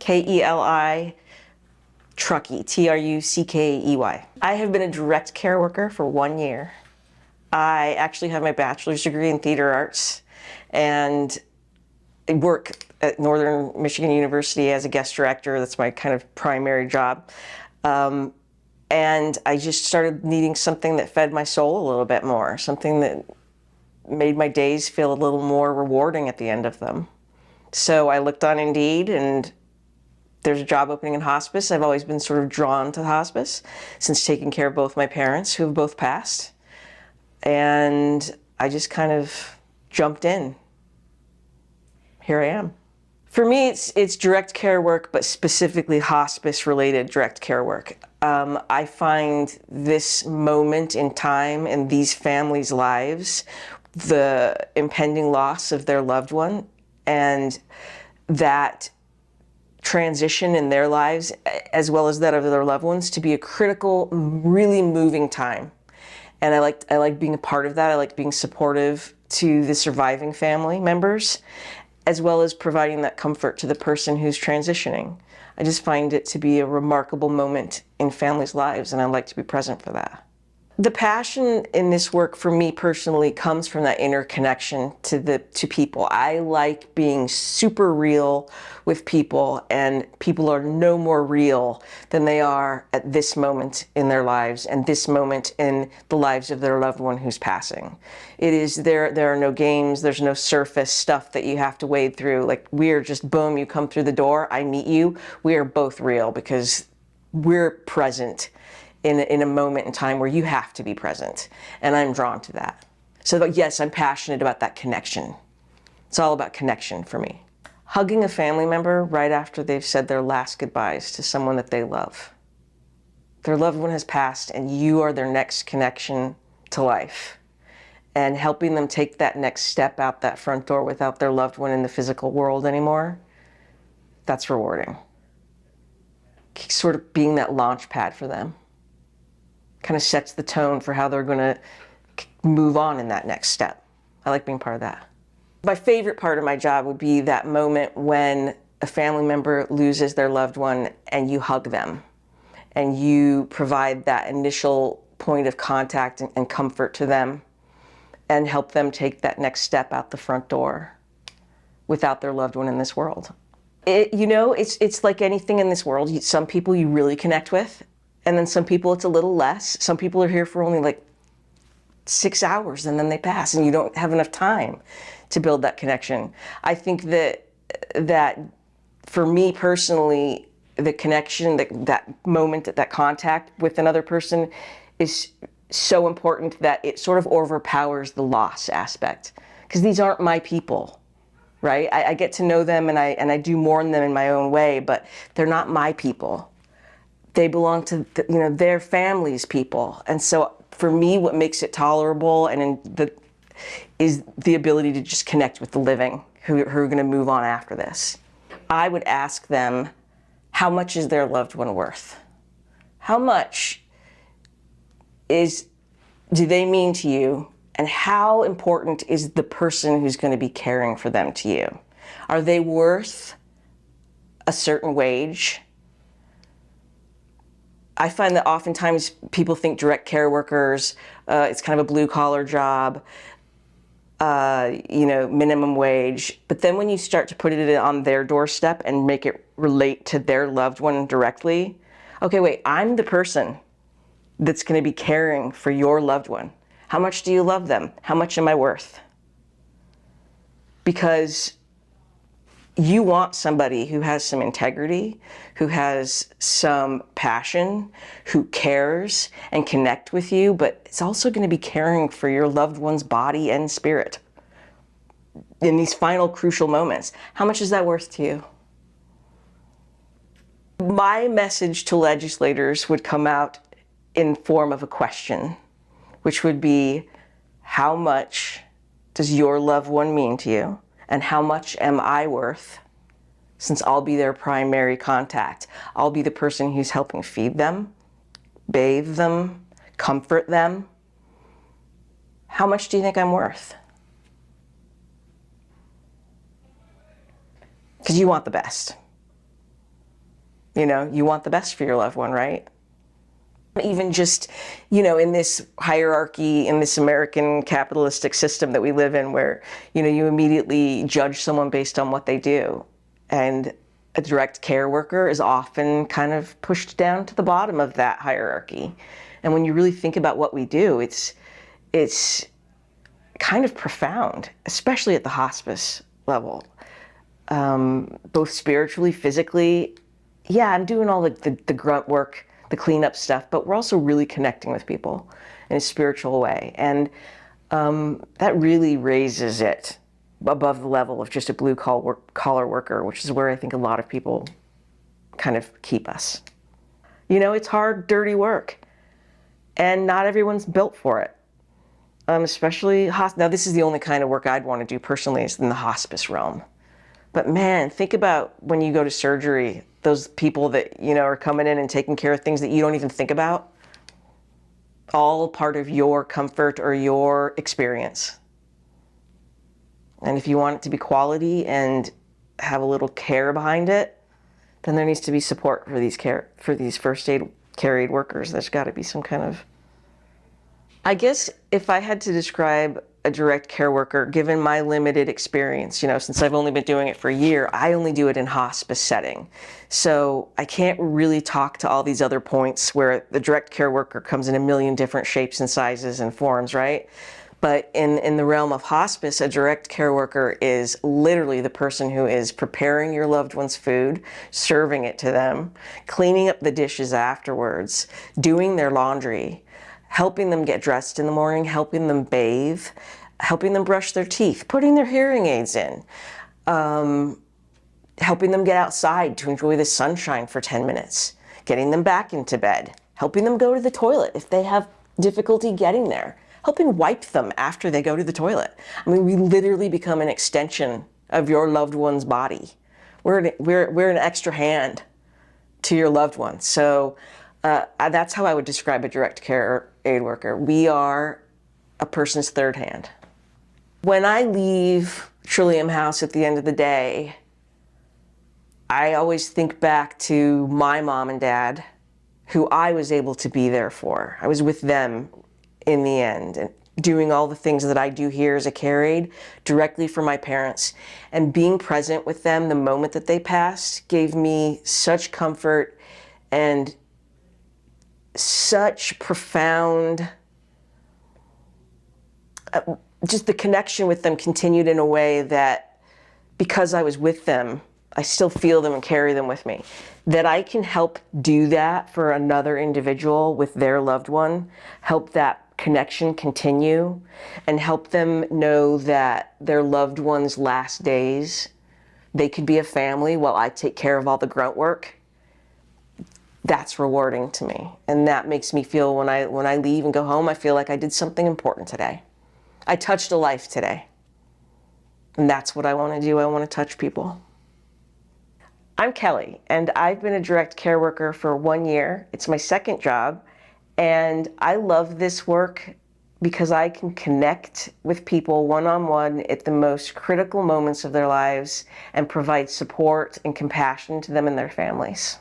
Keli, Truckey, Truckey. I have been a direct care worker for 1 year. I actually have my bachelor's degree in theater arts and I work at Northern Michigan University as a guest director. That's my kind of primary job. And I just started needing something that fed my soul a little bit more, something that made my days feel a little more rewarding at the end of them. So I looked on Indeed and there's a job opening in hospice. I've always been sort of drawn to hospice since taking care of both my parents who have both passed. And I just kind of jumped in. Here I am. For me, it's direct care work, but specifically hospice-related direct care work. I find this moment in time in these families' lives, the impending loss of their loved one, and that transition in their lives, as well as that of their loved ones, to be a critical, really moving time. And I like being a part of that. I like being supportive to the surviving family members, as well as providing that comfort to the person who's transitioning. I just find it to be a remarkable moment in families' lives, and I like to be present for that. The passion in this work for me personally comes from that inner connection to people. I like being super real with people, and people are no more real than they are at this moment in their lives and this moment in the lives of their loved one who's passing. It is there are no games, there's no surface stuff that you have to wade through. Like, we're just boom, you come through the door, I meet you. We are both real because we're present in a moment in time where you have to be present, and I'm drawn to that. So yes, I'm passionate about that connection. It's all about connection for me. Hugging a family member right after they've said their last goodbyes to someone that they love. Their loved one has passed and you are their next connection to life. And helping them take that next step out that front door without their loved one in the physical world anymore, that's rewarding. Sort of being that launch pad for them. Kind of sets the tone for how they're going to move on in that next step. I like being part of that. My favorite part of my job would be that moment when a family member loses their loved one and you hug them and you provide that initial point of contact and comfort to them and help them take that next step out the front door without their loved one in this world. It's like anything in this world. Some people you really connect with, and then some people it's a little less. Some people are here for only like 6 hours and then they pass and you don't have enough time to build that connection. I think that for me personally, the connection, that moment, that contact with another person is so important that it sort of overpowers the loss aspect. Because these aren't my people, right? I get to know them and I do mourn them in my own way, but they're not my people. They belong to their family's people. And so for me, what makes it tolerable is the ability to just connect with the living who are going to move on after this. I would ask them, how much is their loved one worth? How much do they mean to you? And how important is the person who's going to be caring for them to you? Are they worth a certain wage? I find that oftentimes people think direct care workers, it's kind of a blue collar job, minimum wage. But then when you start to put it on their doorstep and make it relate to their loved one directly, okay, wait, I'm the person that's going to be caring for your loved one. How much do you love them? How much am I worth? Because you want somebody who has some integrity, who has some passion, who cares and connect with you, but it's also going to be caring for your loved one's body and spirit in these final crucial moments. How much is that worth to you? My message to legislators would come out in form of a question, which would be, how much does your loved one mean to you? And how much am I worth? Since I'll be their primary contact. I'll be the person who's helping feed them, bathe them, comfort them. How much do you think I'm worth? Because you want the best. You know, you want the best for your loved one, right? Even just, in this hierarchy, in this American capitalistic system that we live in where, you immediately judge someone based on what they do. And a direct care worker is often kind of pushed down to the bottom of that hierarchy. And when you really think about what we do, it's kind of profound, especially at the hospice level. Both spiritually, physically. Yeah, I'm doing all the grunt work, the cleanup stuff, but we're also really connecting with people in a spiritual way. And that really raises it above the level of just a blue collar worker, which is where I think a lot of people kind of keep us. It's hard, dirty work, and not everyone's built for it. Especially, now this is the only kind of work I'd want to do personally is in the hospice realm. But man, think about when you go to surgery, those people that, are coming in and taking care of things that you don't even think about, all part of your comfort or your experience. And if you want it to be quality and have a little care behind it, then there needs to be support for these first aid care aid workers. There's got to be some kind of, I guess if I had to describe a direct care worker, given my limited experience, since I've only been doing it for a year, I only do it in hospice setting. So I can't really talk to all these other points where the direct care worker comes in a million different shapes and sizes and forms, right? But in the realm of hospice, a direct care worker is literally the person who is preparing your loved one's food, serving it to them, cleaning up the dishes afterwards, doing their laundry, helping them get dressed in the morning, helping them bathe, helping them brush their teeth, putting their hearing aids in, helping them get outside to enjoy the sunshine for 10 minutes, getting them back into bed, helping them go to the toilet if they have difficulty getting there, helping wipe them after they go to the toilet. I mean, we literally become an extension of your loved one's body. We're an extra hand to your loved one. So that's how I would describe a direct care aid worker. We are a person's third hand. When I leave Trillium House at the end of the day, I always think back to my mom and dad, who I was able to be there for. I was with them in the end, and doing all the things that I do here as a care aide directly for my parents. And being present with them the moment that they passed gave me such comfort and such profound, just the connection with them continued in a way that because I was with them, I still feel them and carry them with me. That I can help do that for another individual with their loved one, help that connection continue, and help them know that their loved one's last days, they could be a family while I take care of all the grunt work. That's rewarding to me. And that makes me feel when I leave and go home, I feel like I did something important today. I touched a life today. And that's what I want to do. I want to touch people. I'm Kelly, and I've been a direct care worker for 1 year. It's my second job, and I love this work because I can connect with people one-on-one at the most critical moments of their lives and provide support and compassion to them and their families.